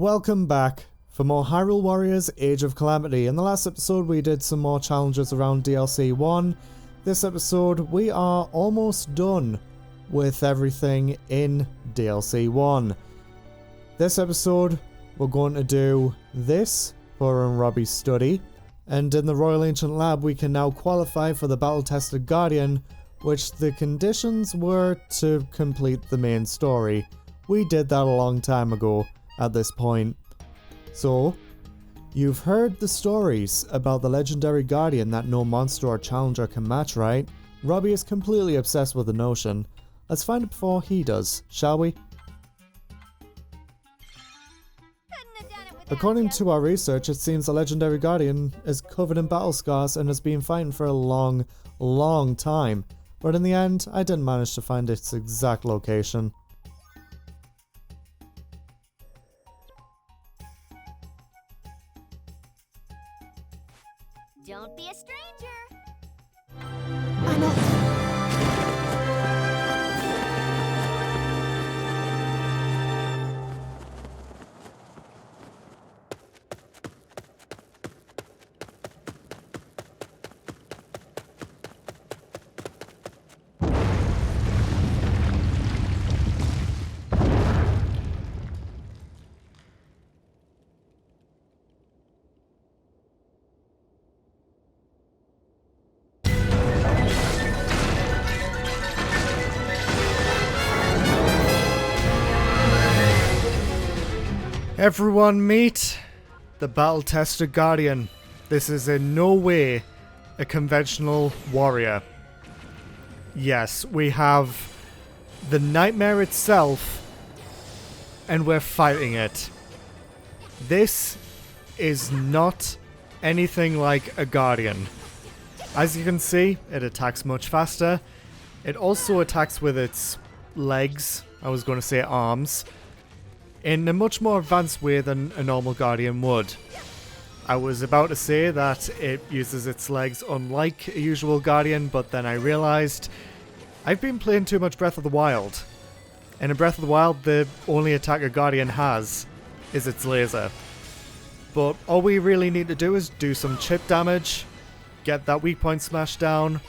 Welcome back for more Hyrule Warriors Age of Calamity. In the last episode we did some more challenges around DLC 1. This episode we are almost done with everything in DLC 1. This episode we're going to do this, Purah and Robbie's study, and in the Royal Ancient Lab we can now qualify for the battle-tested Guardian, which the conditions were to complete the main story. We did that a long time ago at this point. So, you've heard the stories about the legendary Guardian that no monster or challenger can match, right? Robbie is completely obsessed with the notion. Let's find it before he does, shall we? According to our research, it seems the legendary Guardian is covered in battle scars and has been fighting for a long time. But in the end, I didn't manage to find its exact location. Don't be a stranger. I know. Everyone meet the battle-tested Guardian. This is in no way a conventional warrior. Yes, we have the nightmare itself, and we're fighting it. This is not anything like a Guardian. As you can see, it attacks much faster. It also attacks with its legs, I was going to say arms, in a much more advanced way than a normal Guardian would. I was about to say that it uses its legs unlike a usual Guardian, but then I realised I've been playing too much Breath of the Wild. And in Breath of the Wild, the only attack a Guardian has is its laser. But all we really need to do is do some chip damage, get that weak point smash down,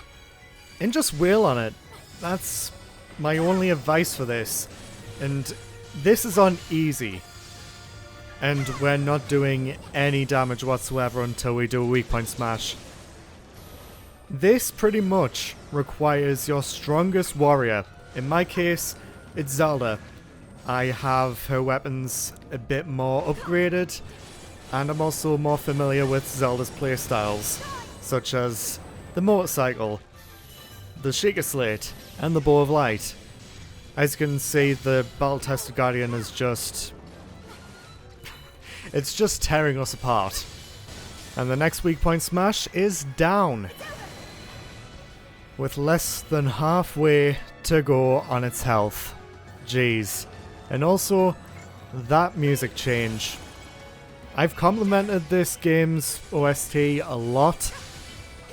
and just wail on it. That's my only advice for this. And this is on easy, and we're not doing any damage whatsoever until we do a weak point smash. This pretty much requires your strongest warrior. In my case, it's Zelda. I have her weapons a bit more upgraded, and I'm also more familiar with Zelda's playstyles, such as the motorcycle, the Sheikah Slate, and the Bow of Light. As you can see, the battle-tested Guardian is just... it's just tearing us apart. And the next weak point smash is down, with less than halfway to go on its health. Jeez. And also, that music change. I've complimented this game's OST a lot,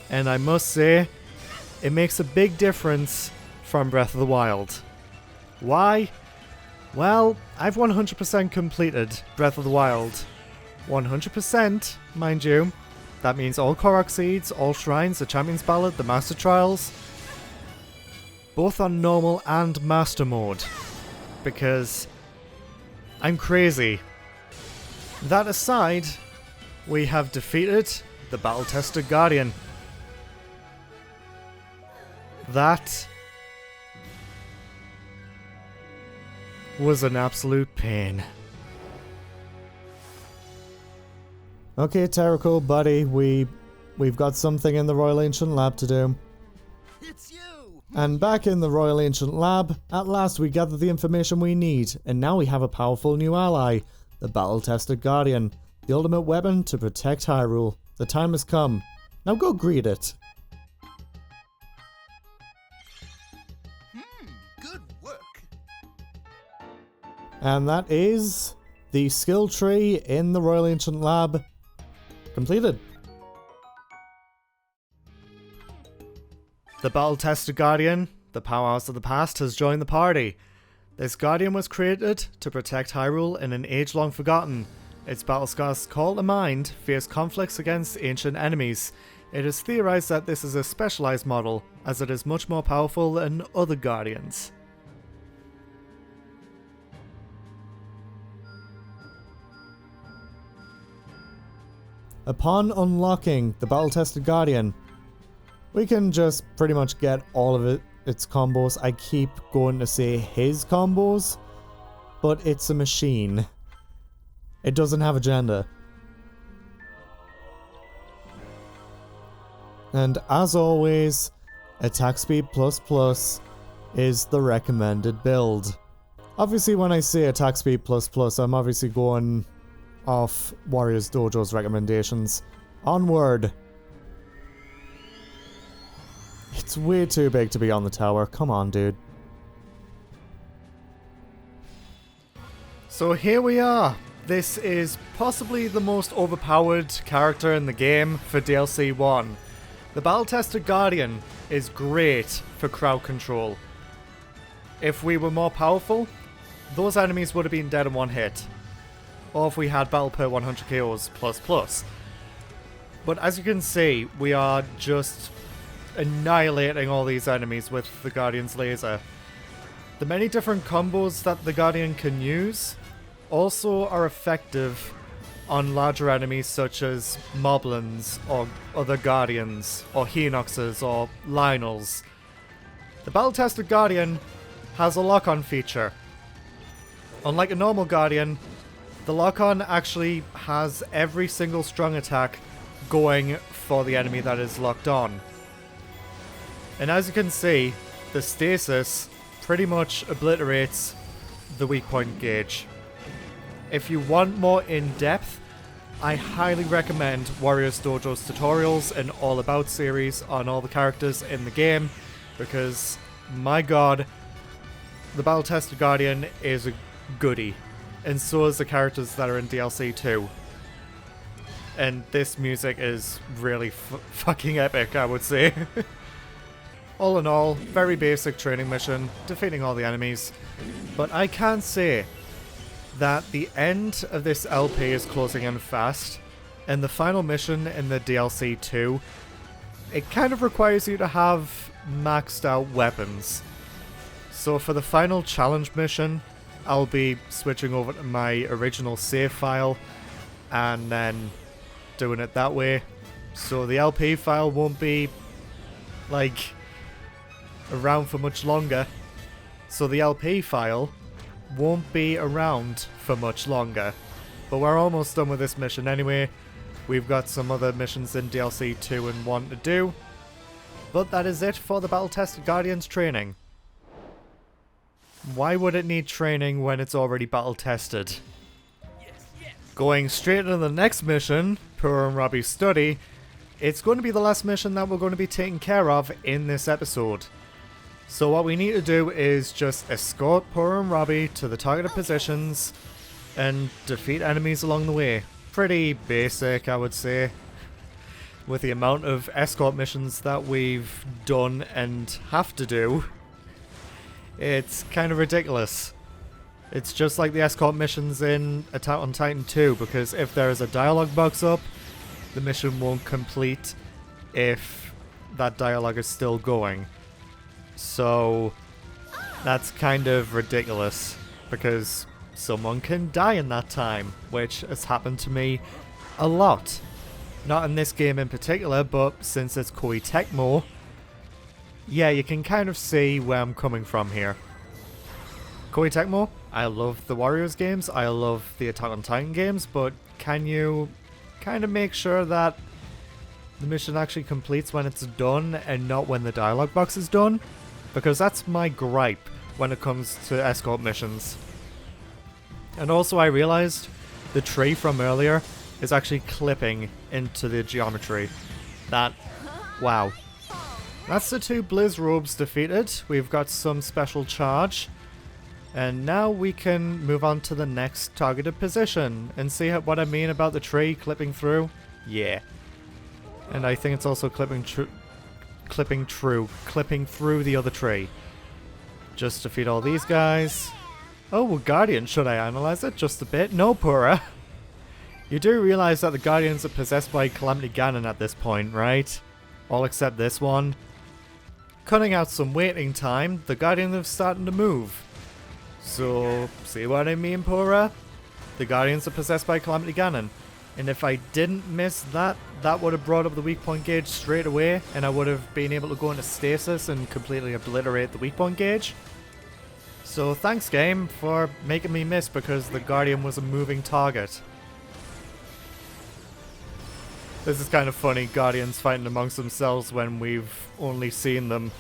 and I must say, it makes a big difference from Breath of the Wild. Why? Well, I've 100% completed Breath of the Wild. 100%, mind you. That means all Korok Seeds, all Shrines, the Champion's Ballad, the Master Trials. Both on normal and Master mode. Because I'm crazy. That aside, we have defeated the battle-tested Guardian. That was an absolute pain. Okay, Terrico, buddy, we've got something in the Royal Ancient Lab to do. It's you! And back in the Royal Ancient Lab, at last we gathered the information we need, and now we have a powerful new ally, the battle-tested Guardian, the ultimate weapon to protect Hyrule. The time has come. Now go greet it. Good work. And that is the skill tree in the Royal Ancient Lab completed. The battle-tested Guardian, the Powerhouse of the past, has joined the party. This Guardian was created to protect Hyrule in an age long forgotten. Its battle scars call to mind fierce conflicts against ancient enemies. It is theorized that this is a specialized model, as it is much more powerful than other Guardians. Upon unlocking the battle-tested Guardian, we can just pretty much get all of its combos. I keep going to say his combos, but it's a machine. It doesn't have a gender. And as always, attack speed ++ is the recommended build. Obviously when I say attack speed ++, I'm obviously going off Warriors Dojo's recommendations. Onward! It's way too big to be on the tower, come on dude. So here we are. This is possibly the most overpowered character in the game for DLC 1. The battle-tested Guardian is great for crowd control. If we were more powerful, those enemies would have been dead in one hit. Or if we had battle per 100 KOs ++. But as you can see, we are just annihilating all these enemies with the Guardian's laser. The many different combos that the Guardian can use also are effective on larger enemies such as Moblins or other Guardians or Hinoxes or Lionels. The battle-tested Guardian has a lock-on feature. Unlike a normal Guardian, the lock-on actually has every single strong attack going for the enemy that is locked on. And as you can see, the stasis pretty much obliterates the weak point gauge. If you want more in-depth, I highly recommend Warriors Dojo's tutorials and All About series on all the characters in the game, because, my god, the battle-tested Guardian is a goodie. And so is the characters that are in DLC 2. And this music is really fucking epic, I would say. All in all, very basic training mission, defeating all the enemies. But I can say that the end of this LP is closing in fast, and the final mission in the DLC 2, it kind of requires you to have maxed out weapons. So for the final challenge mission, I'll be switching over to my original save file and then doing it that way. So the LP file won't be like around for much longer. So the LP file won't be around for much longer. But we're almost done with this mission anyway. We've got some other missions in DLC 2 and 1 to do. But that is it for the battle-tested Guardians training. Why would it need training when it's already battle-tested? Going straight into the next mission, Purah and Robbie's study, it's going to be the last mission that we're going to be taking care of in this episode. So what we need to do is just escort Purah and Robbie to the targeted positions and defeat enemies along the way. Pretty basic, I would say, with the amount of escort missions that we've done and have to do. It's kind of ridiculous. It's just like the escort missions in Attack on Titan 2, because if there is a dialogue box up, the mission won't complete if that dialogue is still going. So that's kind of ridiculous, because someone can die in that time, which has happened to me a lot. Not in this game in particular, but since it's Koei Tecmo, yeah, you can kind of see where I'm coming from here. Koei Tecmo, I love the Warriors games, I love the Attack on Titan games, but can you kind of make sure that the mission actually completes when it's done and not when the dialogue box is done? Because that's my gripe when it comes to escort missions. And also I realized the tree from earlier is actually clipping into the geometry. That, wow. That's the two Blizz robes defeated. We've got some special charge. And now we can move on to the next targeted position and see what I mean about the tree clipping through. Yeah. And I think it's also clipping through the other tree. Just defeat all these guys. Oh, well, Guardian, should I analyze it just a bit? No, Purah. You do realize that the Guardians are possessed by Calamity Ganon at this point, right? All except this one. Cutting out some waiting time, the Guardians have started to move. So, see what I mean, Purah? The Guardians are possessed by Calamity Ganon. And if I didn't miss that, that would have brought up the weak point gauge straight away, and I would have been able to go into stasis and completely obliterate the weak point gauge. So thanks, game, for making me miss because the Guardian was a moving target. This is kind of funny, Guardians fighting amongst themselves when we've only seen them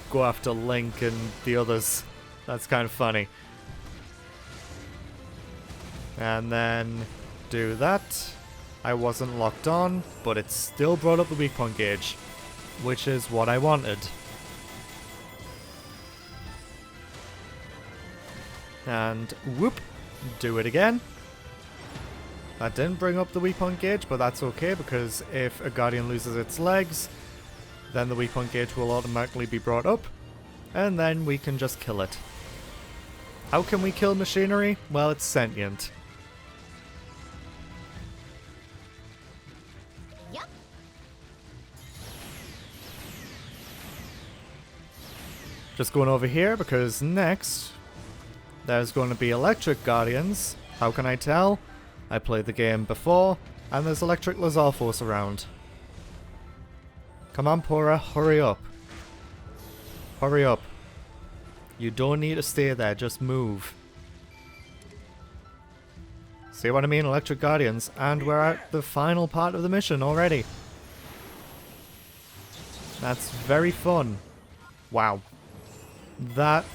go after Link and the others. That's kind of funny. And then do that. I wasn't locked on, but it still brought up the weak point gauge, which is what I wanted. And whoop, do it again. That didn't bring up the weak point gauge, but that's okay because if a Guardian loses its legs, then the weak point gauge will automatically be brought up, and then we can just kill it. How can we kill machinery? Well, it's sentient. Yep. Just going over here because next there's going to be electric Guardians. How can I tell? I played the game before, and there's electric Lizalfos around. Come on, Purah, hurry up. Hurry up. You don't need to stay there, just move. See what I mean, electric Guardians? And we're at the final part of the mission already. That's very fun. Wow. That,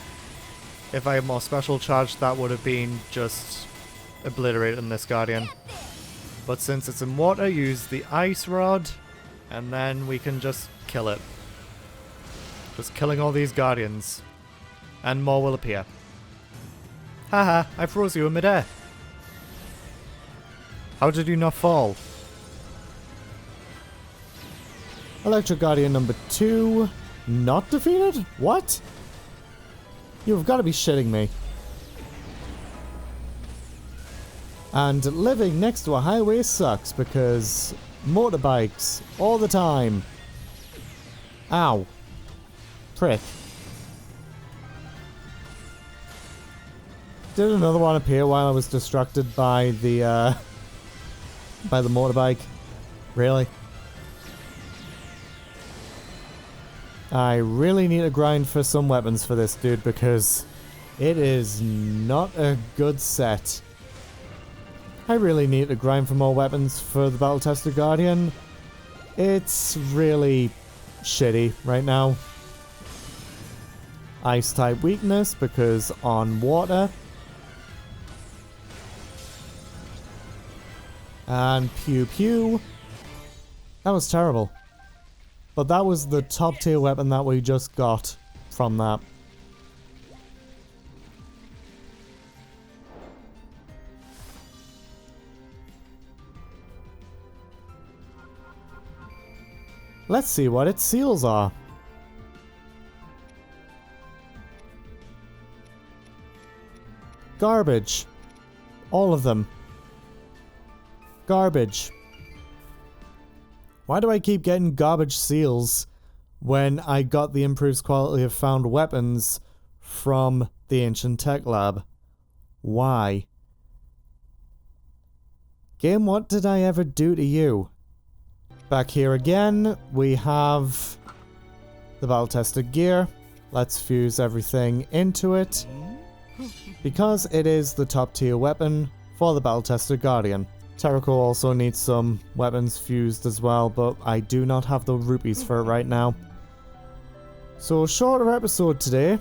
if I had more special charge, that would have been just obliterating this Guardian. But since it's in water, use the ice rod, and then we can just kill it. Just killing all these Guardians. And more will appear. Haha, I froze you in midair. How did you not fall? Electric Guardian number 2. Not defeated? What? You've got to be shitting me. And living next to a highway sucks because motorbikes all the time. Ow. Prick. Did another one appear while I was distracted by the motorbike? Really? I really need to grind for some weapons for this dude because it is not a good set. I really need to grind for more weapons for the battle-tested Guardian. It's really shitty right now. Ice-type weakness because on water. And pew pew. That was terrible. But that was the top tier weapon that we just got from that. Let's see what its seals are. Garbage. All of them. Garbage. Why do I keep getting garbage seals when I got the improved quality of found weapons from the Ancient Tech Lab? Why? Game, what did I ever do to you? Back here again, we have the battle-tested gear. Let's fuse everything into it because it is the top tier weapon for the battle-tested Guardian. Terrico also needs some weapons fused as well, but I do not have the rupees for it right now. So, shorter episode today,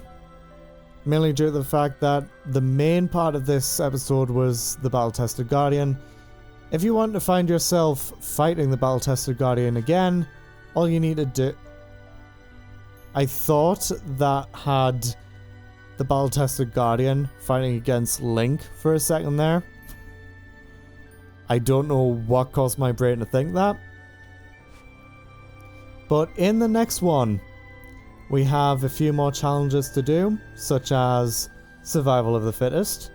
mainly due to the fact that the main part of this episode was the battle-tested Guardian. If you want to find yourself fighting the battle-tested Guardian again, all you need to do... I thought that had the battle-tested Guardian fighting against Link for a second there. I don't know what caused my brain to think that. But in the next one, we have a few more challenges to do, such as survival of the fittest.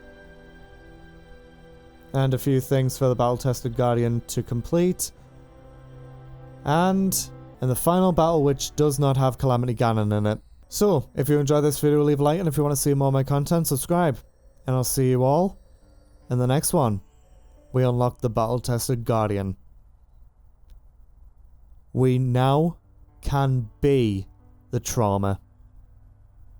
And a few things for the battle-tested Guardian to complete. And in the final battle, which does not have Calamity Ganon in it. So, if you enjoyed this video, leave a like, and if you want to see more of my content, subscribe. And I'll see you all in the next one. We unlock the battle-tested Guardian. We now can be the trauma.